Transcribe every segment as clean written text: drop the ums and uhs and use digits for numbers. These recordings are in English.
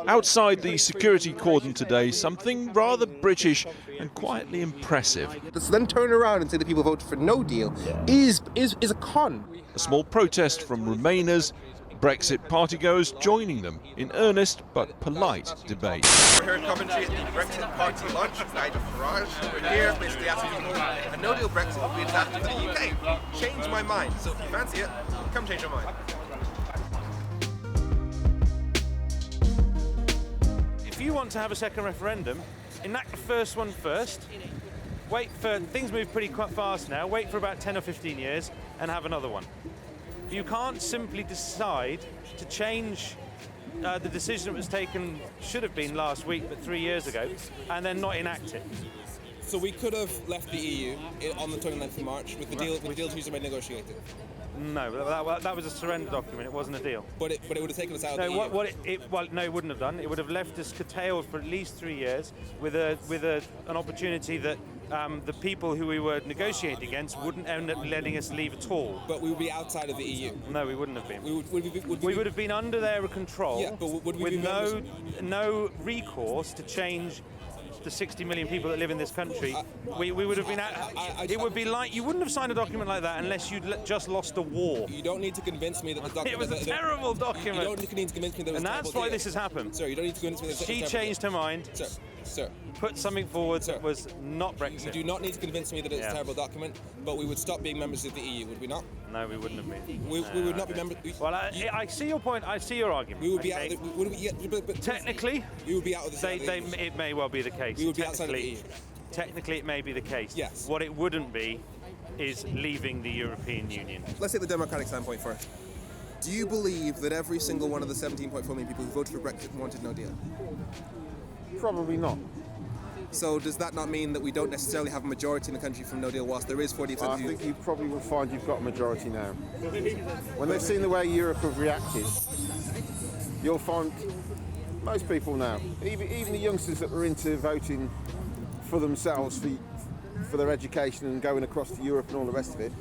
Outside the security cordon today, something rather British and quietly impressive. To then turn around and say that people voted for no deal is a con. A small protest from Remainers, Brexit partygoers joining them in earnest but polite debate. We're here in Coventry at the Brexit party launch with Nigel Farage. We're here basically asking people, a no-deal Brexit will be adapted to the UK. Change my mind. So if you fancy it, come change your mind. If you want to have a second referendum, enact the first one first, wait for, things move pretty quite fast now, wait for about 10 or 15 years and have another one. You can't simply decide to change the decision that was taken, should have been last week, but 3 years ago, and then not enact it. So we could have left the EU on the 29th of March with the deal Theresa May negotiated. No, that was a surrender document. It wasn't a deal. But it would have taken us out of the EU. No, it wouldn't have done. It would have left us curtailed for at least 3 years, with an opportunity that the people who we were negotiating against wouldn't end up letting us leave at all. But we would be outside of the EU. No, we wouldn't have been. We would have been under their control, yeah, but would we with no recourse to change the 60 million people that live in this country. We would have been. It would be like you wouldn't have signed a document like that unless you'd just lost a war. You don't need to convince me that the document. It was a terrible document. You don't need to convince me that it was and that's why this has happened. Sir, you don't need to convince me that she changed her mind. Sir. Put something forward that was not Brexit. You do not need to convince me that it's a terrible document, but we would stop being members of the EU, would we not? No, we wouldn't have been. We would not be members. Well, I see your point. I see your argument. We would be out. But technically, we would be out of the. It may well be the case. We would be outside of the EU. Technically, it may be the case. Yes. What it wouldn't be is leaving the European Union. Let's take the democratic standpoint first. Do you believe that every single one of the 17.4 million people who voted for Brexit wanted no deal? Probably not. So does that not mean that we don't necessarily have a majority in the country from no deal whilst there is 40%? I think you probably will find you've got a majority now. When they've seen the way Europe have reacted, you'll find most people now, even the youngsters that were into voting for themselves, for their education and going across to Europe and all the rest of it.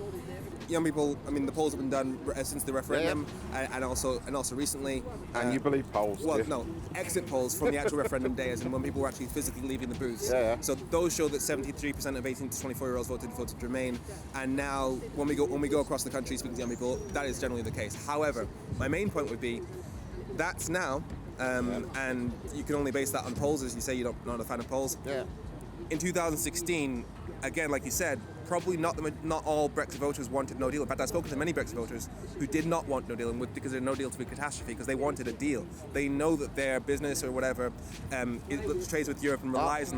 Young people, I mean, the polls have been done since the referendum, and also recently. And you believe polls? Well, no, exit polls from the actual referendum day, as in when people were actually physically leaving the booths. Yeah. So those show that 73% of 18 to 24-year-olds voted to remain, and now when we go across the country speaking to young people, that is generally the case. However, my main point would be that's now, and you can only base that on polls, as you say you're not a fan of polls. Yeah. In 2016, again, like you said, probably not all Brexit voters wanted no deal. In fact, I've spoken to many Brexit voters who did not want no deal, and because no deal to be a catastrophe, because they wanted a deal. They know that their business or whatever trades with Europe and relies on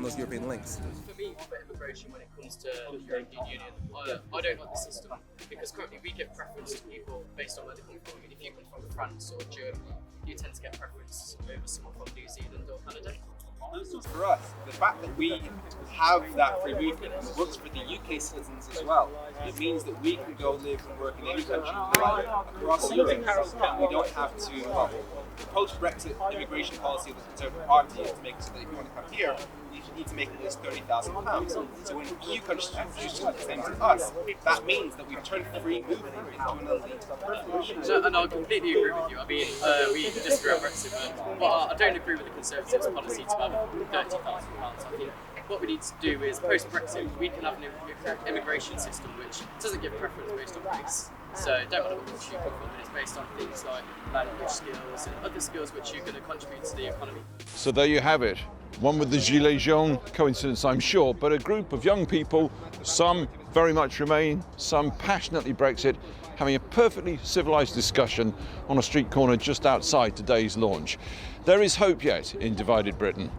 those European links. For me, for immigration, when it comes to the European Union, I don't like the system because currently we give preference to people based on where they come from. If you come from France or Germany, you tend to get preference over someone from New Zealand or Canada. For us, the fact that we have that free movement works for the UK citizens as well. It means that we can go live and work in any country across Europe, and we don't have to. The post-Brexit immigration policy of the Conservative Party is to make it so that if you want to come here, you need to make at least £30,000. So when EU countries introduce the same to us, that means that we've turned free movement into an elite privilege. And I completely agree with you. I mean, we disagree on Brexit, but I don't agree with the Conservatives' policy to have £30,000. I think what we need to do is, post-Brexit, we can have an immigration system which doesn't give preference based on race. So don't matter what country you come from, it's based on things like language skills and other skills which are going to contribute to the economy. So there you have it. One with the Gilets jaunes, coincidence I'm sure, but a group of young people, some very much Remain, some passionately Brexit, having a perfectly civilised discussion on a street corner just outside today's launch. There is hope yet in divided Britain.